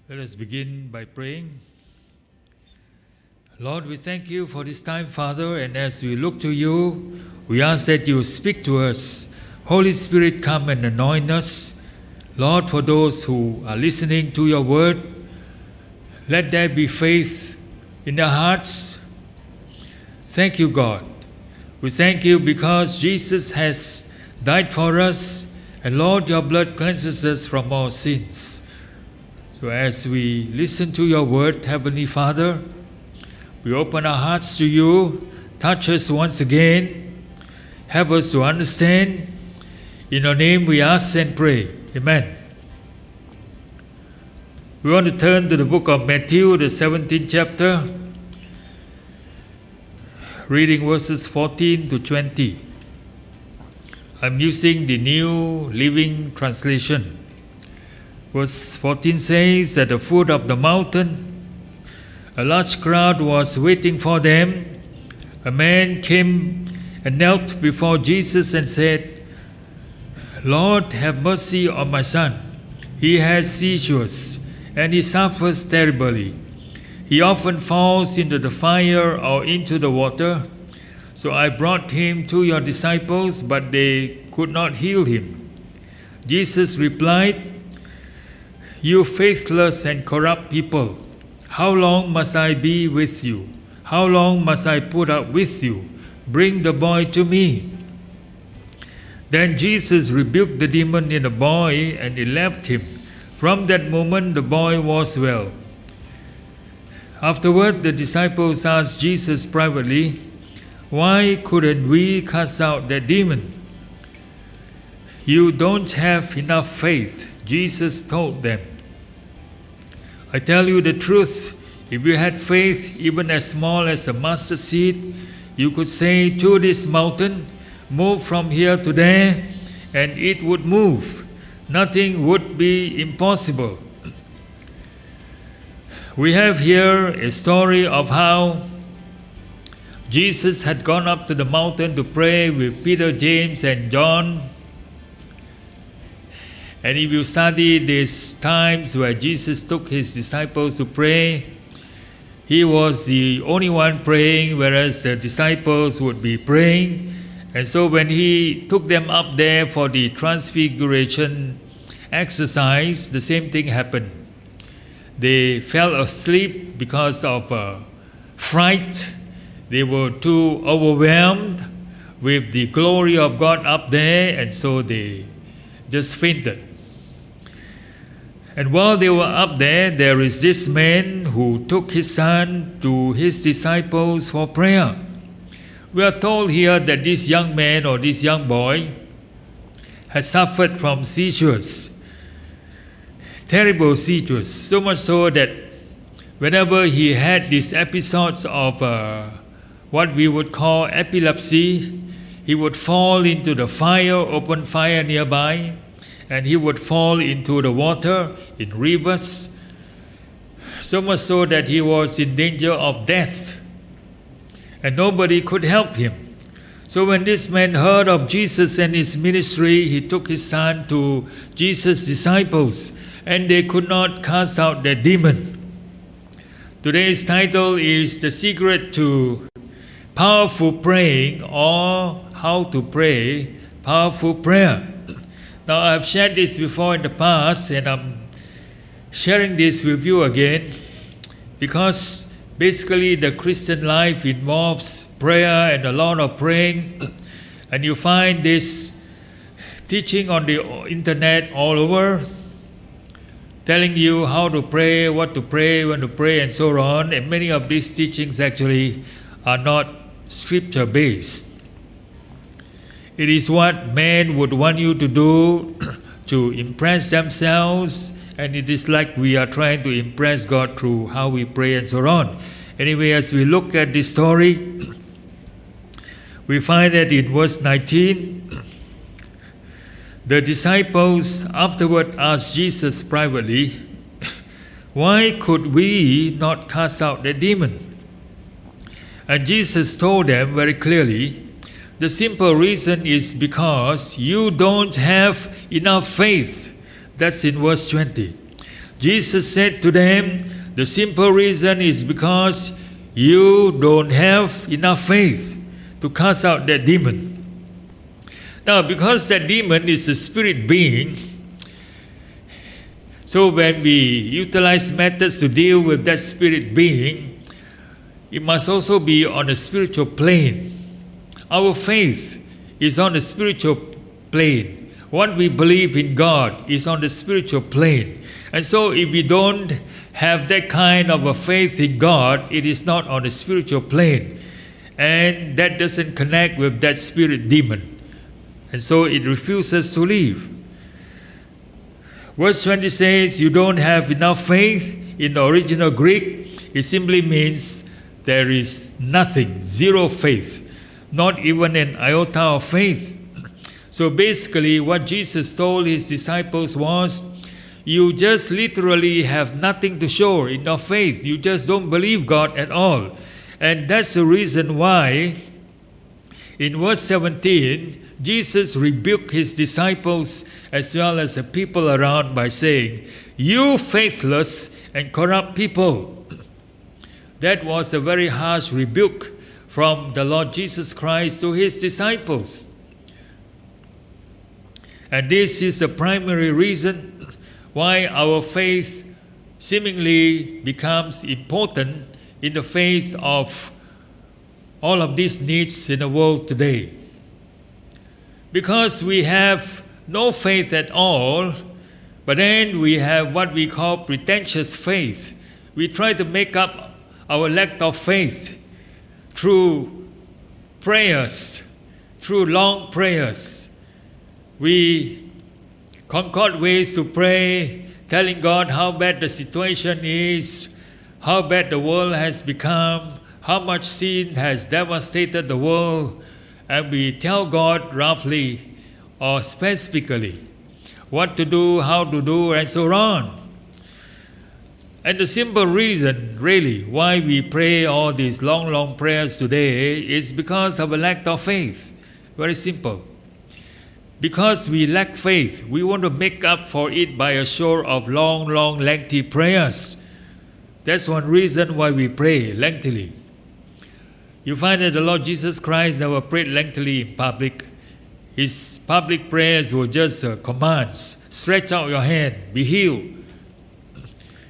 Let us begin by praying. Lord, we thank you for this time, Father, and as we look to you, we ask that you speak to us. Holy Spirit, come and anoint us. Lord, for those who are listening to your word, let there be faith in their hearts. Thank you, God. We thank you because Jesus has died for us, and Lord, your blood cleanses us from our sins. So as we listen to your word, Heavenly Father, we open our hearts to you. Touch us once again. Help us to understand. In your name we ask and pray. Amen. We want to turn to the book of Matthew, the 17th chapter, reading verses 14 to 20. I'm using the New Living Translation. Verse 14 says, at the foot of the mountain, a large crowd was waiting for them. A man came and knelt before Jesus and said, Lord, have mercy on my son. He has seizures, and he suffers terribly. He often falls into the fire or into the water. So I brought him to your disciples, but they could not heal him. Jesus replied, you faithless and corrupt people, how long must I be with you? How long must I put up with you? Bring the boy to me. Then Jesus rebuked the demon in the boy, and he left him. From that moment the boy was well. Afterward, the disciples asked Jesus privately, why couldn't we cast out that demon? You don't have enough faith, Jesus told them. I tell you the truth, if you had faith even as small as a mustard seed, you could say to this mountain, move from here to there, and it would move. Nothing would be impossible. We have here a story of how Jesus had gone up to the mountain to pray with Peter, James, and John. And if you study these times where Jesus took his disciples to pray, he was the only one praying, whereas the disciples would be praying. And so when he took them up there for the transfiguration exercise, the same thing happened. They fell asleep because of fright. They were too overwhelmed with the glory of God up there, and so they just fainted. And while they were up there, there is this man who took his son to his disciples for prayer. We are told here that this young man or this young boy had suffered from seizures, terrible seizures, so much so that whenever he had these episodes of what we would call epilepsy, he would fall into the fire, open fire nearby, and he would fall into the water in rivers, so much so that he was in danger of death, and nobody could help him. So when this man heard of Jesus and his ministry, he took his son to Jesus' disciples, and they could not cast out the demon. Today's title is The Secret to Powerful Praying, or How to Pray Powerful Prayer. Now, I've shared this before in the past, and I'm sharing this with you again because basically the Christian life involves prayer and a lot of praying, and you find this teaching on the internet all over, telling you how to pray, what to pray, when to pray, and so on. And many of these teachings actually are not scripture-based. It is what man would want you to do to impress themselves, and it is like we are trying to impress God through how we pray and so on. Anyway, as we look at this story, we find that in verse 19, the disciples afterward asked Jesus privately, why could we not cast out the demon? And Jesus told them very clearly, the simple reason is because you don't have enough faith. That's in verse 20. Jesus said to them, the simple reason is because you don't have enough faith to cast out that demon. Now, because that demon is a spirit being, so when we utilize methods to deal with that spirit being, it must also be on a spiritual plane. Our faith is on the spiritual plane. What we believe in God is on the spiritual plane. And so if we don't have that kind of a faith in God, it is not on the spiritual plane. And that doesn't connect with that spirit demon. And so it refuses to leave. Verse 20 says, you don't have enough faith. In the original Greek, it simply means there is nothing, zero faith, not even an iota of faith. So basically, what Jesus told his disciples was, you just literally have nothing to show in your faith. You just don't believe God at all. And that's the reason why in verse 17, Jesus rebuked his disciples as well as the people around by saying, you faithless and corrupt people. That was a very harsh rebuke from the Lord Jesus Christ to his disciples. And this is the primary reason why our faith seemingly becomes important in the face of all of these needs in the world today. Because we have no faith at all, but then we have what we call pretentious faith. We try to make up our lack of faith through prayers, through long prayers. We concoct ways to pray, telling God how bad the situation is, how bad the world has become, how much sin has devastated the world, and we tell God roughly or specifically what to do, how to do, and so on. And the simple reason, really, why we pray all these long prayers today is because of a lack of faith. Very simple. Because we lack faith, we want to make up for it by a show of long, lengthy prayers. That's one reason why we pray lengthily. You find that the Lord Jesus Christ never prayed lengthily in public. His public prayers were just commands. Stretch out your hand, be healed.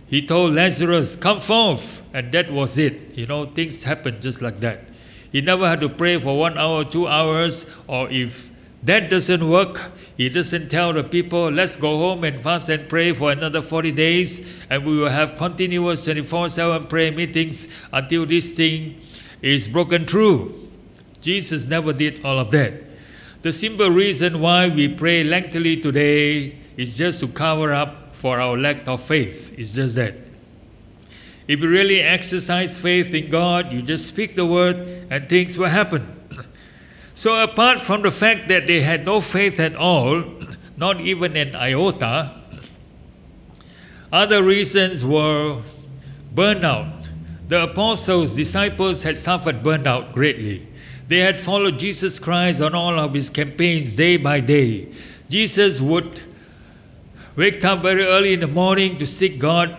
He told Lazarus, come forth, and that was it. Things happened just like that. He never had to pray for 1 hour, 2 hours, or if that doesn't work, he doesn't tell the people, let's go home and fast and pray for another 40 days, and we will have continuous 24/7 prayer meetings until this thing is broken through. Jesus never did all of that. The simple reason why we pray lengthily today is just to cover up for our lack of faith. It's just that. If you really exercise faith in God, you just speak the word and things will happen. So apart from the fact that they had no faith at all, not even an iota, other reasons were burnout. The apostles, disciples had suffered burnout greatly. They had followed Jesus Christ on all of his campaigns day by day. Jesus would wake up very early in the morning to seek God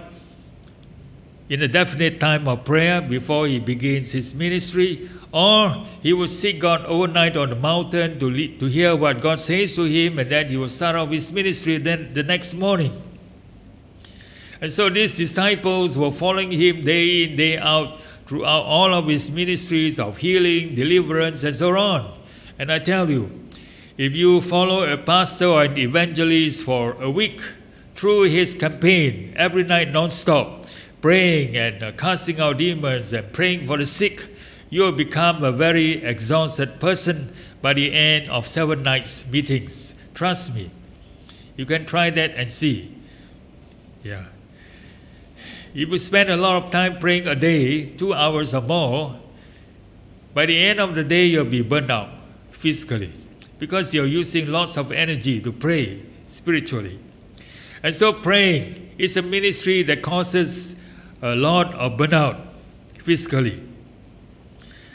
in a definite time of prayer before he begins his ministry, or he would seek God overnight on the mountain to hear what God says to him, and then he would start off his ministry then the next morning. And so these disciples were following him day in, day out throughout all of his ministries of healing, deliverance, and so on. And I tell you, if you follow a pastor or an evangelist for a week through his campaign, every night non-stop, praying and casting out demons and praying for the sick, you will become a very exhausted person by the end of 7 nights meetings. Trust me. You can try that and see. Yeah. If you spend a lot of time praying a day, 2 hours or more, by the end of the day you'll be burned out physically because you're using lots of energy to pray spiritually. And so praying is a ministry that causes a lot of burnout physically.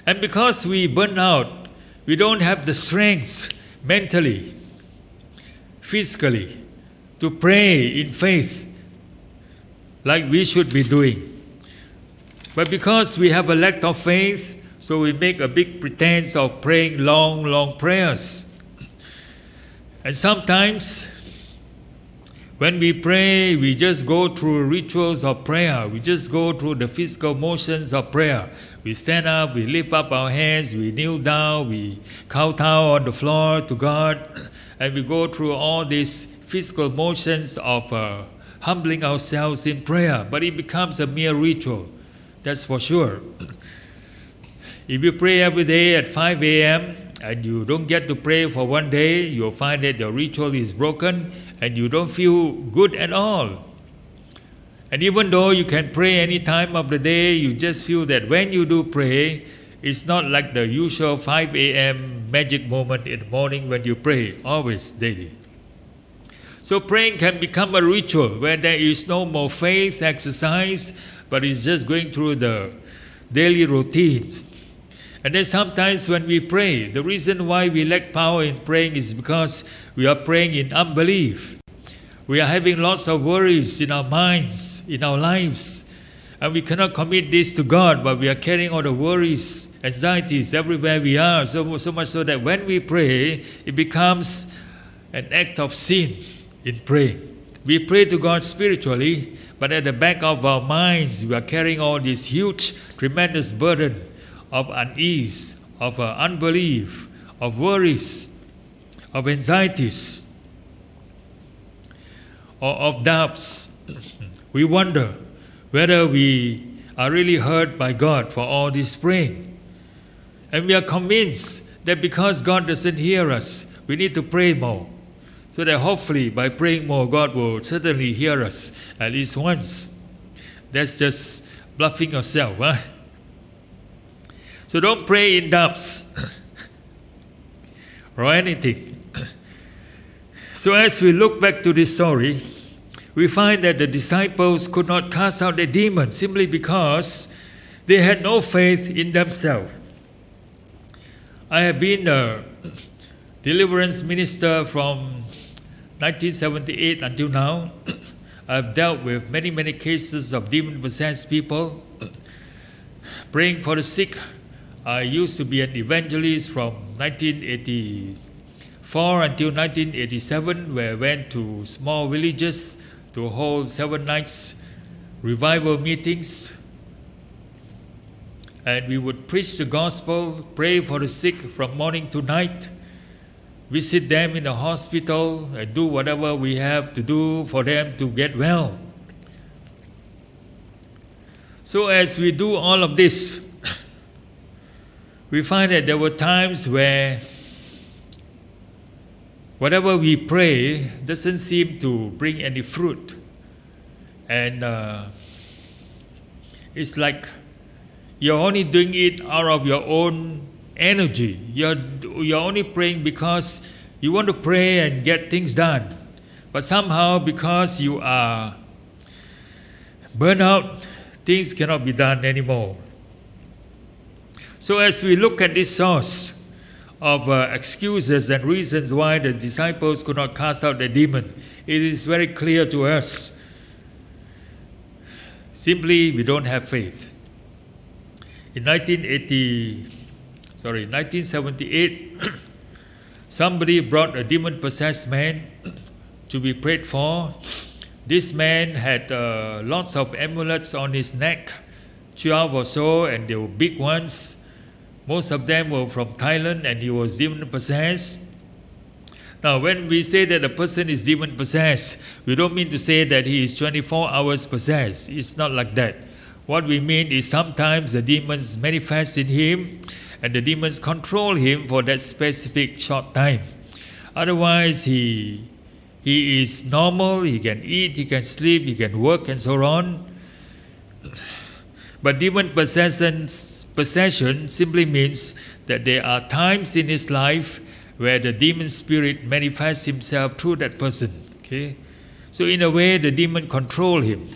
And because we burn out, we don't have the strength mentally, physically, to pray in faith like we should be doing. But because we have a lack of faith, so we make a big pretense of praying long prayers. And sometimes when we pray, we just go through rituals of prayer. We just go through the physical motions of prayer. We stand up, we lift up our hands, we kneel down, we kowtow on the floor to God, and we go through all these physical motions of humbling ourselves in prayer. But it becomes a mere ritual, that's for sure. If you pray every day at 5 a.m. and you don't get to pray for one day, you'll find that your ritual is broken and you don't feel good at all. And even though you can pray any time of the day, you just feel that when you do pray, it's not like the usual 5 a.m. magic moment in the morning when you pray, always daily. So praying can become a ritual where there is no more faith exercise, but it's just going through the daily routines. And then sometimes when we pray, the reason why we lack power in praying is because we are praying in unbelief. We are having lots of worries in our minds, in our lives, and we cannot commit this to God, but we are carrying all the worries, anxieties everywhere we are, so much so that when we pray, it becomes an act of sin in praying. We pray to God spiritually, but at the back of our minds, we are carrying all this huge, tremendous burden of unease, of unbelief, of worries, of anxieties, or of doubts. We wonder whether we are really heard by God for all this praying. And we are convinced that because God doesn't hear us, we need to pray more. So that hopefully by praying more, God will certainly hear us at least once. That's just bluffing yourself, huh? So don't pray in doubts or anything. So as we look back to this story, we find that the disciples could not cast out the demon simply because they had no faith in themselves. I have been a deliverance minister from 1978 until now. I've dealt with many cases of demon-possessed people, praying for the sick. I used to be an evangelist from 1984 until 1987, where I went to small villages to hold 7 nights revival meetings. And we would preach the gospel, pray for the sick from morning to night, visit them in the hospital, and do whatever we have to do for them to get well. So as we do all of this, we find that there were times where whatever we pray doesn't seem to bring any fruit. And it's like you're only doing it out of your own energy. You're only praying because you want to pray and get things done. But somehow, because you are burnt out, things cannot be done anymore. So as we look at this source of excuses and reasons why the disciples could not cast out the demon, it is very clear to us. Simply, we don't have faith. In 1978, somebody brought a demon-possessed man to be prayed for. This man had lots of amulets on his neck, 12 or so, and they were big ones. Most of them were from Thailand, and he was demon-possessed. Now, when we say that a person is demon-possessed, we don't mean to say that he is 24 hours possessed. It's not like that. What we mean is sometimes the demons manifest in him, and the demons control him for that specific short time. Otherwise, he is normal, he can eat, he can sleep, he can work, and so on. But demon possession simply means that there are times in his life where the demon spirit manifests himself through that person. Okay? So in a way, the demon controls him.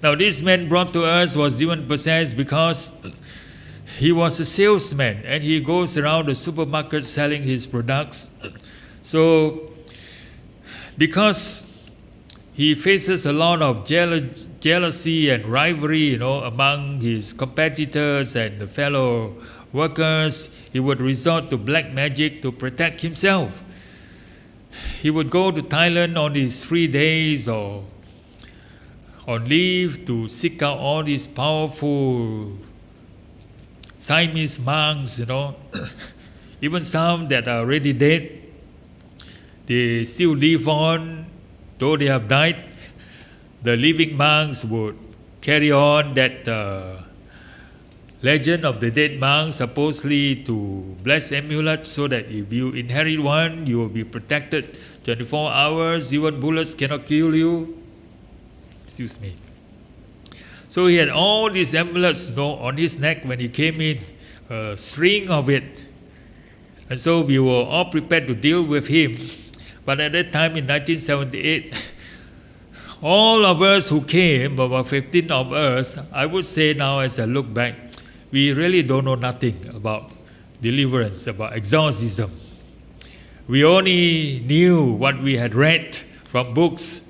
Now this man brought to us was demon possessed because he was a salesman and he goes around the supermarket selling his products. So because he faces a lot of jealousy and rivalry, among his competitors and fellow workers. He would resort to black magic to protect himself. He would go to Thailand on his free days or on leave to seek out all these powerful Siamese monks, even some that are already dead. They still live on, though they have died. The living monks would carry on that legend of the dead monks, supposedly to bless amulets so that if you inherit one, you will be protected 24 hours, even bullets cannot kill you. Excuse me. So he had all these amulets on his neck when he came in, a string of it. And so we were all prepared to deal with him. But at that time in 1978, all of us who came, about 15 of us, I would say now as I look back, we really don't know nothing about deliverance, about exorcism. We only knew what we had read from books.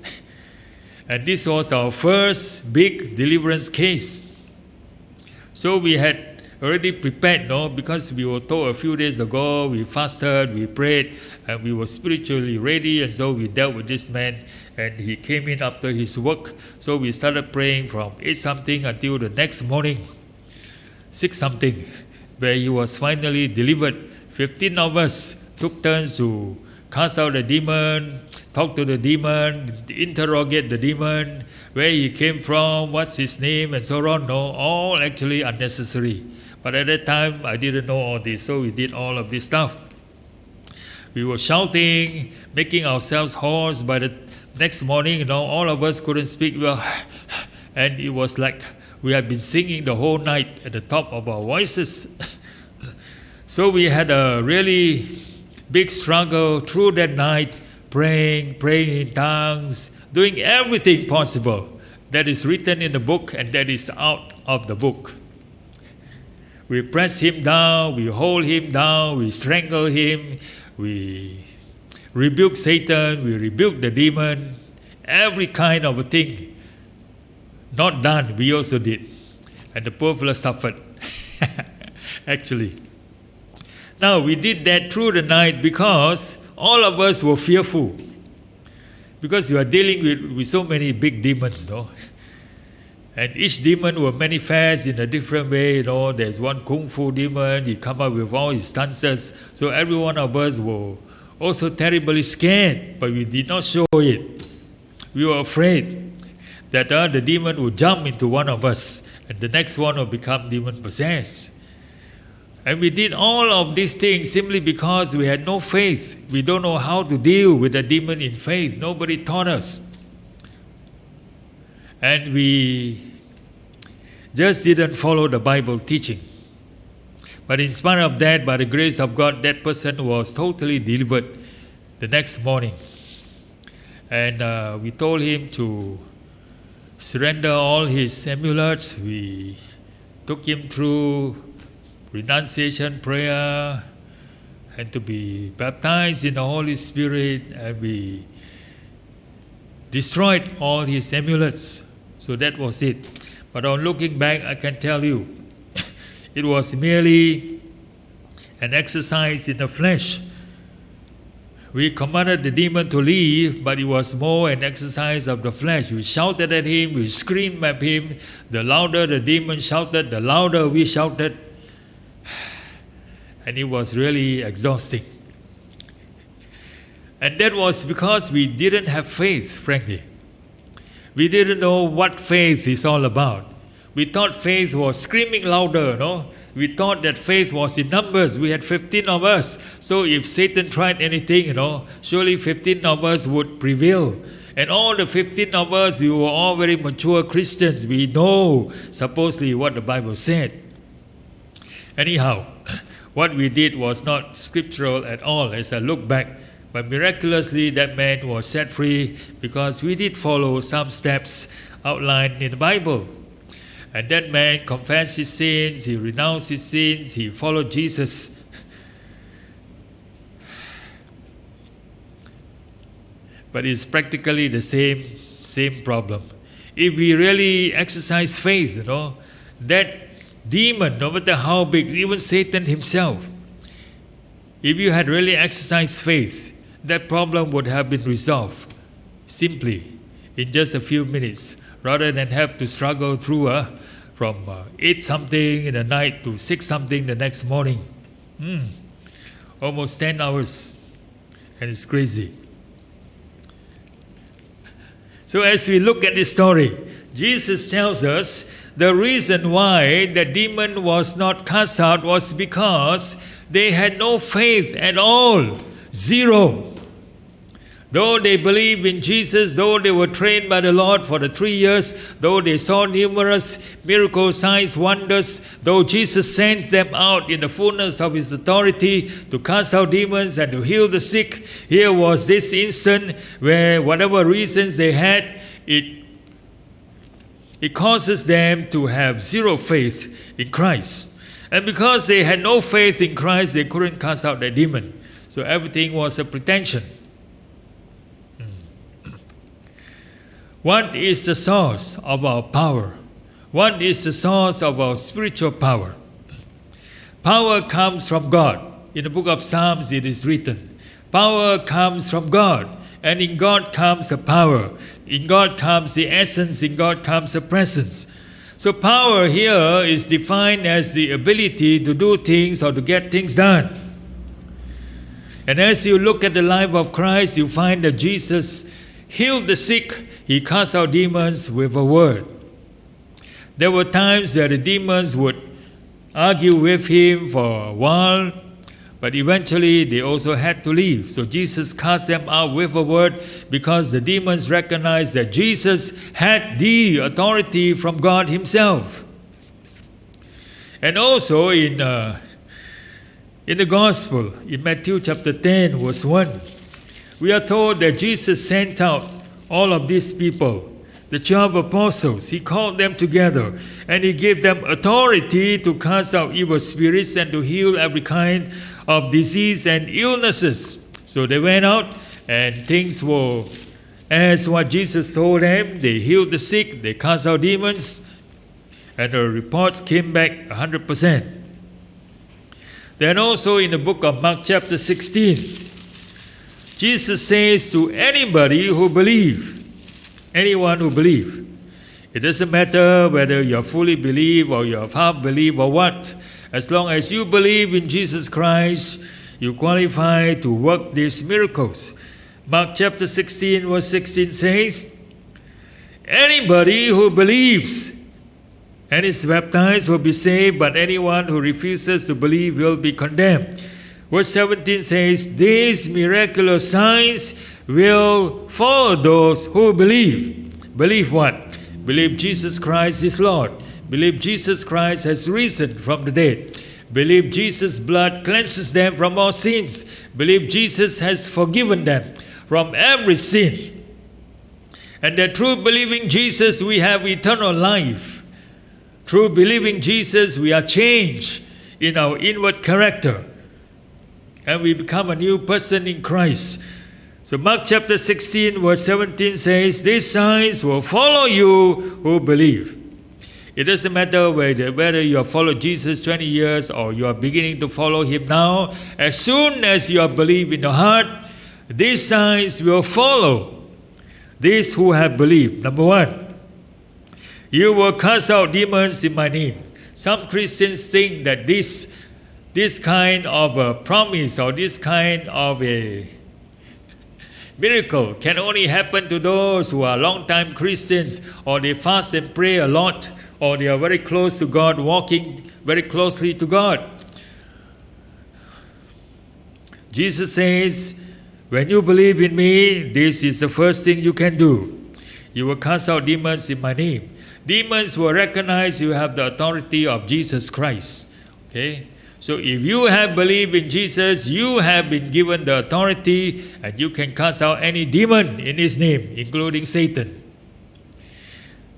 And this was our first big deliverance case. So we had already prepared, because we were told a few days ago, we fasted, we prayed, and we were spiritually ready, and so we dealt with this man, and he came in after his work. So we started praying from 8-something until the next morning, 6-something, where he was finally delivered. 15 of us took turns to cast out the demon, talk to the demon, interrogate the demon, where he came from, what's his name, and so on. All actually unnecessary. But at that time, I didn't know all this, so we did all of this stuff. We were shouting, making ourselves hoarse. By the next morning, all of us couldn't speak well. And it was like we had been singing the whole night at the top of our voices. So we had a really big struggle through that night, praying in tongues, doing everything possible that is written in the book and that is out of the book. We press him down, we hold him down, we strangle him, we rebuke Satan, we rebuke the demon, every kind of a thing. Not done, we also did. And the poor fellow suffered, actually. Now, we did that through the night because all of us were fearful. Because you are dealing with so many big demons, And each demon will manifest in a different way, There's one Kung Fu demon, he come up with all his stances. So every one of us were also terribly scared, but we did not show it. We were afraid that the demon would jump into one of us, and the next one will become demon-possessed. And we did all of these things simply because we had no faith. We don't know how to deal with a demon in faith. Nobody taught us. And we just didn't follow the Bible teaching. But in spite of that, by the grace of God, that person was totally delivered the next morning. And we told him to surrender all his amulets. We took him through renunciation prayer and to be baptized in the Holy Spirit, and we destroyed all his amulets. So that was it. But on looking back, I can tell you, it was merely an exercise in the flesh. We commanded the demon to leave, but it was more an exercise of the flesh. We shouted at him, we screamed at him. The louder the demon shouted, the louder we shouted. And it was really exhausting. And that was because we didn't have faith, frankly. We didn't know what faith is all about. We thought faith was screaming louder, We thought that faith was in numbers. We had 15 of us. So if Satan tried anything, surely 15 of us would prevail. And all the 15 of us, we were all very mature Christians. We know supposedly what the Bible said. Anyhow, what we did was not scriptural at all as I look back. But miraculously, that man was set free because we did follow some steps outlined in the Bible. And that man confessed his sins, he renounced his sins, he followed Jesus. But it's practically the same problem. If we really exercise faith, that demon, no matter how big, even Satan himself, if you had really exercised faith, that problem would have been resolved simply in just a few minutes, rather than have to struggle through from 8 something in the night to 6 something the next morning. Almost 10 hours, and it's crazy. So as we look at this story, Jesus tells us the reason why the demon was not cast out was because they had no faith at all. Zero. Though they believed in Jesus, though they were trained by the Lord for the 3 years, though they saw numerous miracles, signs, wonders, though Jesus sent them out in the fullness of His authority to cast out demons and to heal the sick, here was this instant where whatever reasons they had, it causes them to have zero faith in Christ. And because they had no faith in Christ, they couldn't cast out the demon. So everything was a pretension. What is the source of our power? What is the source of our spiritual power? Power comes from God. In the book of Psalms it is written, power comes from God, and in God comes the power. In God comes the essence, in God comes the presence. So power here is defined as the ability to do things or to get things done. And as you look at the life of Christ, you find that Jesus healed the sick. He cast out demons with a word. There were times where the demons would argue with him for a while, but eventually they also had to leave. So Jesus cast them out with a word because the demons recognized that Jesus had the authority from God Himself. And also in the Gospel, in Matthew chapter 10, verse 1, we are told that Jesus sent out all of these people, the 12 apostles. He called them together and He gave them authority to cast out evil spirits and to heal every kind of disease and illnesses. So they went out and things were as what Jesus told them. They healed the sick, they cast out demons, and the reports came back 100%. Then also in the book of Mark chapter 16, Jesus says to anybody who believes, anyone who believes, it doesn't matter whether you fully believe or you half believe or what, as long as you believe in Jesus Christ, you qualify to work these miracles. Mark chapter 16 verse 16 says, anybody who believes and is baptized will be saved, but anyone who refuses to believe will be condemned. Verse 17 says, these miraculous signs will follow those who believe. Believe what? Believe Jesus Christ is Lord. Believe Jesus Christ has risen from the dead. Believe Jesus' blood cleanses them from all sins. Believe Jesus has forgiven them from every sin. And that through believing Jesus, we have eternal life. Through believing Jesus, we are changed in our inward character. And we become a new person in Christ. So Mark chapter 16 verse 17 says, these signs will follow you who believe. It doesn't matter whether you have followed Jesus 20 years or you are beginning to follow Him now. As soon as you have believed in your heart, these signs will follow these who have believed. Number one, you will cast out demons in my name. Some Christians think that this kind of a promise or this kind of a miracle can only happen to those who are long-time Christians, or they fast and pray a lot, or they are very close to God, walking very closely to God. Jesus says, when you believe in me, this is the first thing you can do. You will cast out demons in my name. Demons will recognize you have the authority of Jesus Christ. Okay? So if you have believed in Jesus, you have been given the authority and you can cast out any demon in His name, including Satan.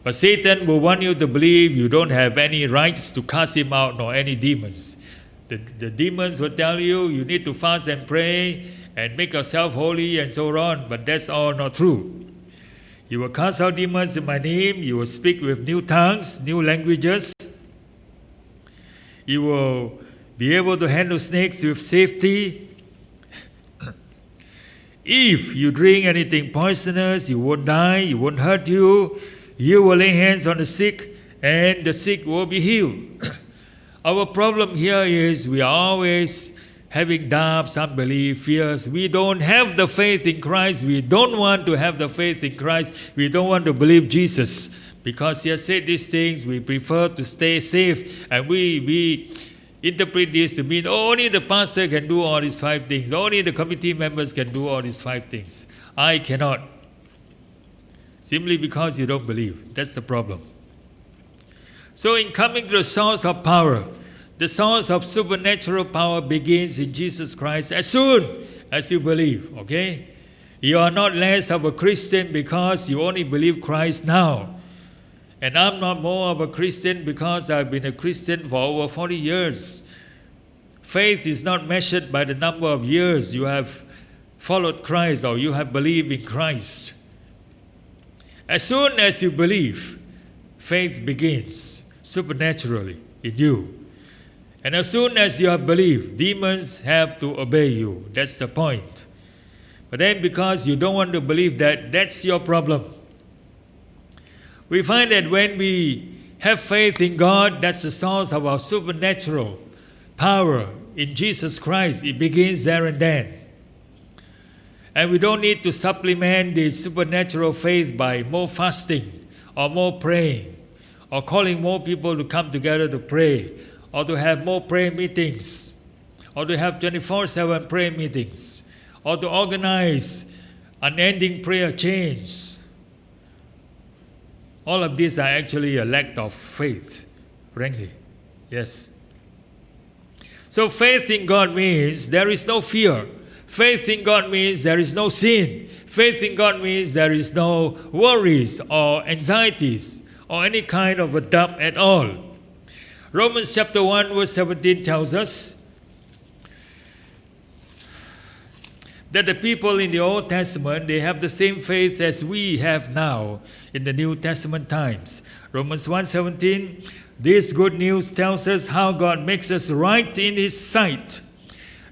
But Satan will want you to believe you don't have any rights to cast him out nor any demons. The demons will tell you you need to fast and pray and make yourself holy and so on, but that's all not true. You will cast out demons in my name, you will speak with new tongues, new languages, you will be able to handle snakes with safety. If you drink anything poisonous, you won't die, it won't hurt you. You will lay hands on the sick and the sick will be healed. Our problem here is we are always having doubts, unbelief, fears. We don't have the faith in Christ. We don't want to have the faith in Christ. We don't want to believe Jesus. Because He has said these things, we prefer to stay safe. And we interpret this to mean only the pastor can do all these 5 things. Only the committee members can do all these 5 things. I cannot. Simply because you don't believe. That's the problem. So in coming to the source of power, the source of supernatural power begins in Jesus Christ as soon as you believe, okay? You are not less of a Christian because you only believe Christ now. And I'm not more of a Christian because I've been a Christian for over 40 years. Faith is not measured by the number of years you have followed Christ or you have believed in Christ. As soon as you believe, faith begins supernaturally in you. And as soon as you have believed, demons have to obey you. That's the point. But then because you don't want to believe that, that's your problem. We find that when we have faith in God, that's the source of our supernatural power in Jesus Christ. It begins there and then. And we don't need to supplement this supernatural faith by more fasting or more praying or calling more people to come together to pray or to have more prayer meetings or to have 24/7 prayer meetings or to organize unending prayer chains. All of these are actually a lack of faith, frankly. Yes. So faith in God means there is no fear. Faith in God means there is no sin. Faith in God means there is no worries or anxieties or any kind of a doubt at all. Romans chapter 1 verse 17 tells us that the people in the Old Testament, they have the same faith as we have now in the New Testament times. Romans 1:17, this good news tells us how God makes us right in His sight.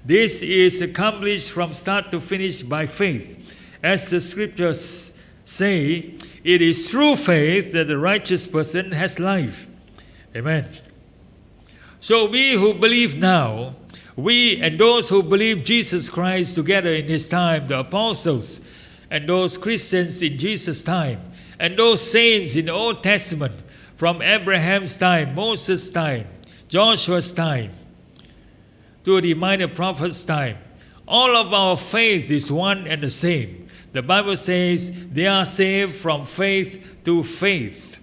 This is accomplished from start to finish by faith. As the scriptures say, it is through faith that the righteous person has life. Amen. So we who believe now, we and those who believe Jesus Christ together in His time, the apostles and those Christians in Jesus' time, and those saints in the Old Testament from Abraham's time, Moses' time, Joshua's time, to the minor prophets' time. All of our faith is one and the same. The Bible says they are saved from faith to faith.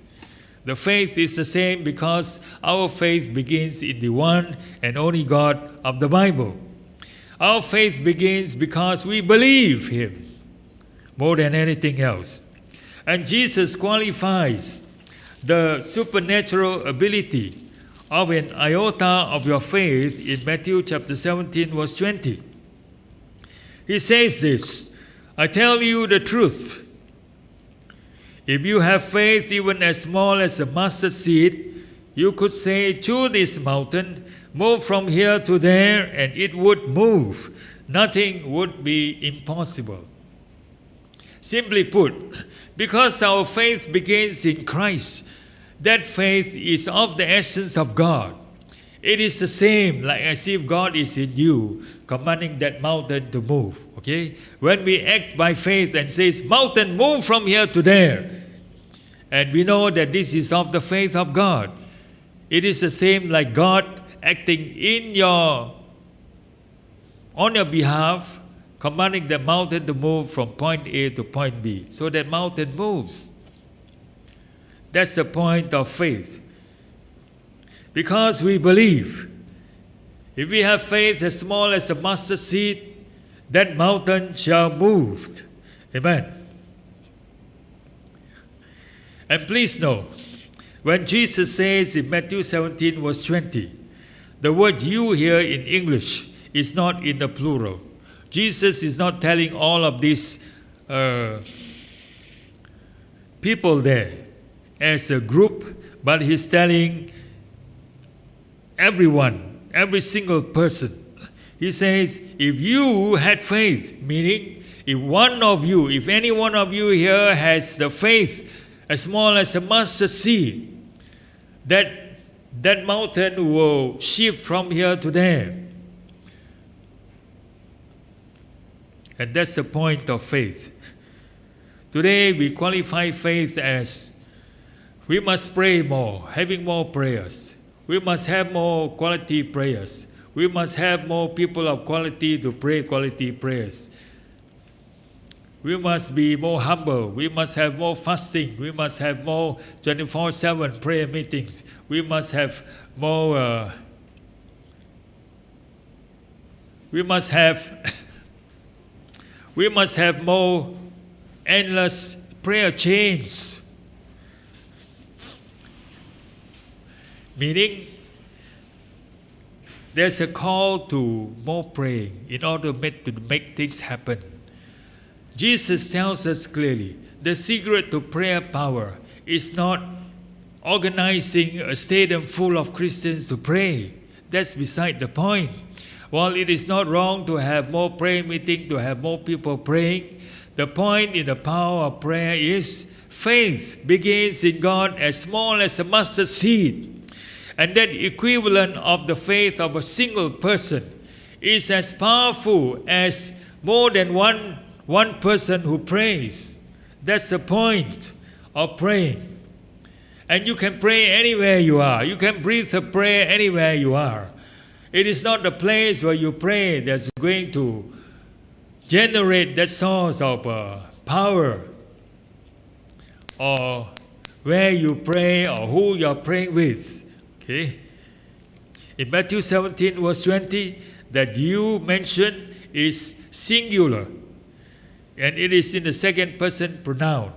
The faith is the same because our faith begins in the one and only God of the Bible. Our faith begins because we believe Him more than anything else. And Jesus qualifies the supernatural ability of an iota of your faith in Matthew chapter 17 verse 20. He says this, I tell you the truth. If you have faith even as small as a mustard seed, you could say to this mountain, move from here to there, and it would move. Nothing would be impossible. Simply put, because our faith begins in Christ, that faith is of the essence of God. It is the same like as if God is in you, commanding that mountain to move. Okay? When we act by faith and says, mountain, move from here to there, and we know that this is of the faith of God, it is the same like God acting on your behalf, commanding the mountain to move from point A to point B. So that mountain moves. That's the point of faith. Because we believe. If we have faith as small as a mustard seed, that mountain shall move. Amen. And please know, when Jesus says in Matthew 17 verse 20, The word you here in English is not in the plural. Jesus is not telling all of these people there as a group, but he's telling everyone, every single person. He says, if you had faith, meaning if any one of you here has the faith as small as a mustard seed, that mountain will shift from here to there. And that's the point of faith. Today we qualify faith as we must pray more, having more prayers. We must have more quality prayers. We must have more people of quality to pray quality prayers. We must be more humble. We must have more fasting. We must have more 24/7 prayer meetings. We must have more. We must have more endless prayer chains. Meaning, there's a call to more praying in order to make things happen. Jesus tells us clearly, the secret to prayer power is not organizing a stadium full of Christians to pray. That's beside the point. While it is not wrong to have more prayer meeting, to have more people praying, the point in the power of prayer is faith begins in God as small as a mustard seed. And that equivalent of the faith of a single person is as powerful as more than one person who prays. That's the point of praying. And you can pray anywhere you are. You can breathe a prayer anywhere you are. It is not the place where you pray that's going to generate that source of power, or where you pray or who you are praying with. Okay? In Matthew 17 verse 20, that you mentioned is singular, and it is in the second person pronoun.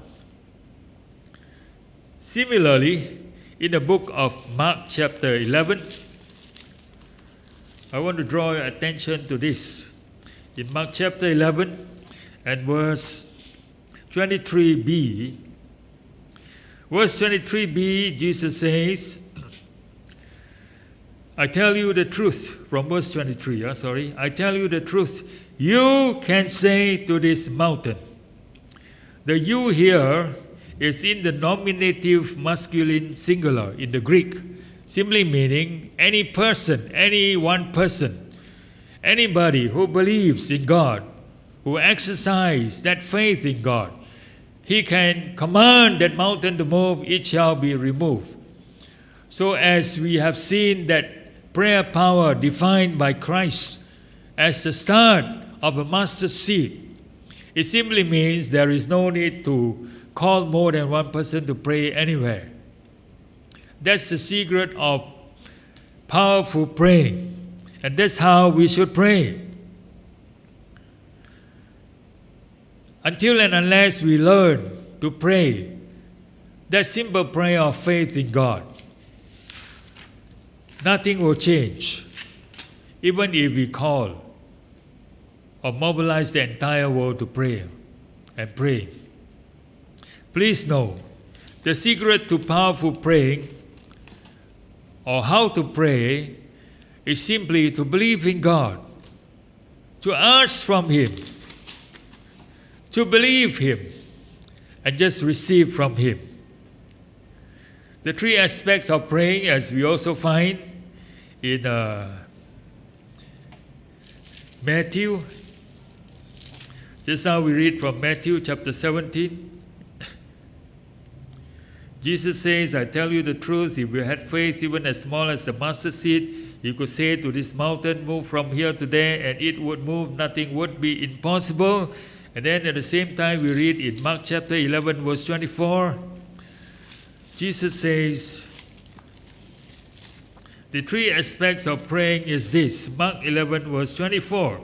Similarly, in the book of Mark chapter 11, I want to draw your attention to this. In Mark chapter 11 and verse 23b, verse 23b, Jesus says, I tell you the truth, from verse 23, I tell you the truth, you can say to this mountain. The you here is in the nominative masculine singular in the Greek, simply meaning any person, any one person, anybody who believes in God, who exercises that faith in God. He can command that mountain to move, it shall be removed. So as we have seen that prayer power defined by Christ as the start of a mustard seed, it simply means there is no need to call more than one person to pray anywhere. That's the secret of powerful praying. And that's how we should pray. Until and unless we learn to pray that simple prayer of faith in God, nothing will change. Even if we call or mobilize the entire world to pray and pray. Please know, the secret to powerful praying, or how to pray, is simply to believe in God, to ask from Him, to believe Him, and just receive from Him. The three aspects of praying, as we also find in Matthew. Just now we read from Matthew chapter 17. Jesus says, I tell you the truth, if you had faith even as small as a mustard seed, you could say to this mountain, move from here to there, and it would move, nothing would be impossible. And then at the same time we read in Mark chapter 11 verse 24, Jesus says, the three aspects of praying is this. Mark 11 verse 24.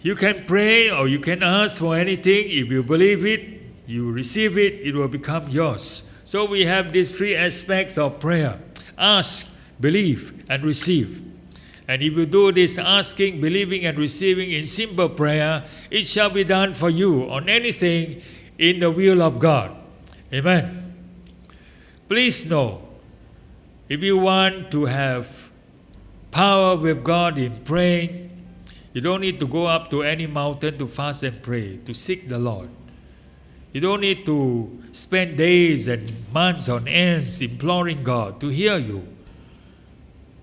You can pray or you can ask for anything. If you believe it, you receive it, it will become yours. So we have these three aspects of prayer. Ask, believe and receive. And if you do this asking, believing, and receiving in simple prayer, it shall be done for you on anything in the will of God. Amen. Please know, if you want to have power with God in praying, you don't need to go up to any mountain to fast and pray, to seek the Lord. You don't need to spend days and months on ends imploring God to hear you.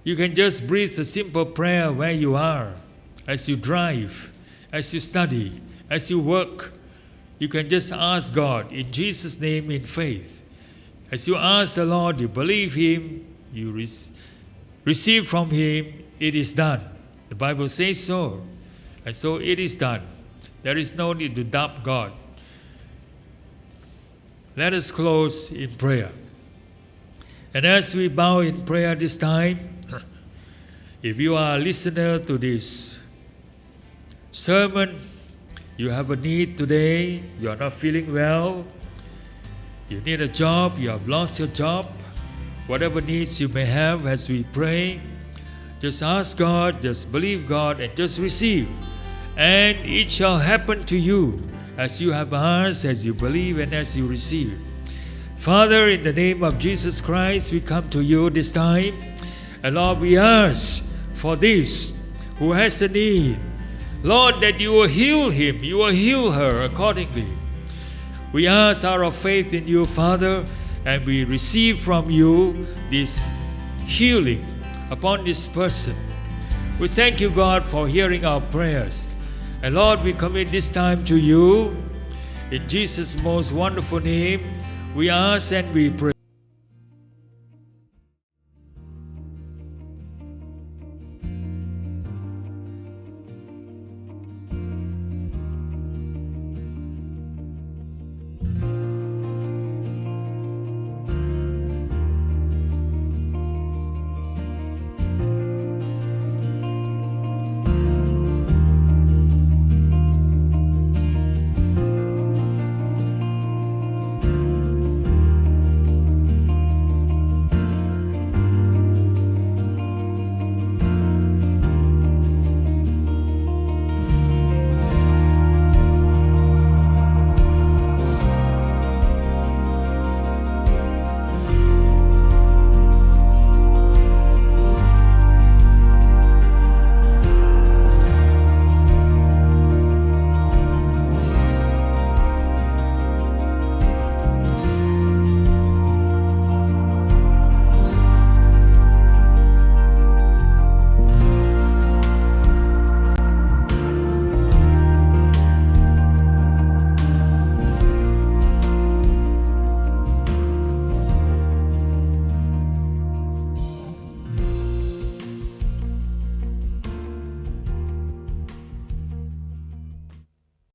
You can just breathe a simple prayer where you are, as you drive, as you study, as you work. You can just ask God in Jesus' name in faith. As you ask the Lord, you believe Him, you receive from Him, it is done. The Bible says so. And so it is done. There is no need to doubt God. Let us close in prayer. And as we bow in prayer this time, if you are a listener to this sermon, you have a need today, you are not feeling well, you need a job, you have lost your job, whatever needs you may have as we pray, just ask God, just believe God, and just receive. And it shall happen to you as you have asked, as you believe, and as you receive. Father, in the name of Jesus Christ, we come to you this time. And Lord, we ask for this, who has a need, Lord, that you will heal him, you will heal her accordingly. We ask out of faith in you, Father, and we receive from you this healing upon this person. We thank you, God, for hearing our prayers. And Lord, we commit this time to you. In Jesus' most wonderful name, we ask and we pray.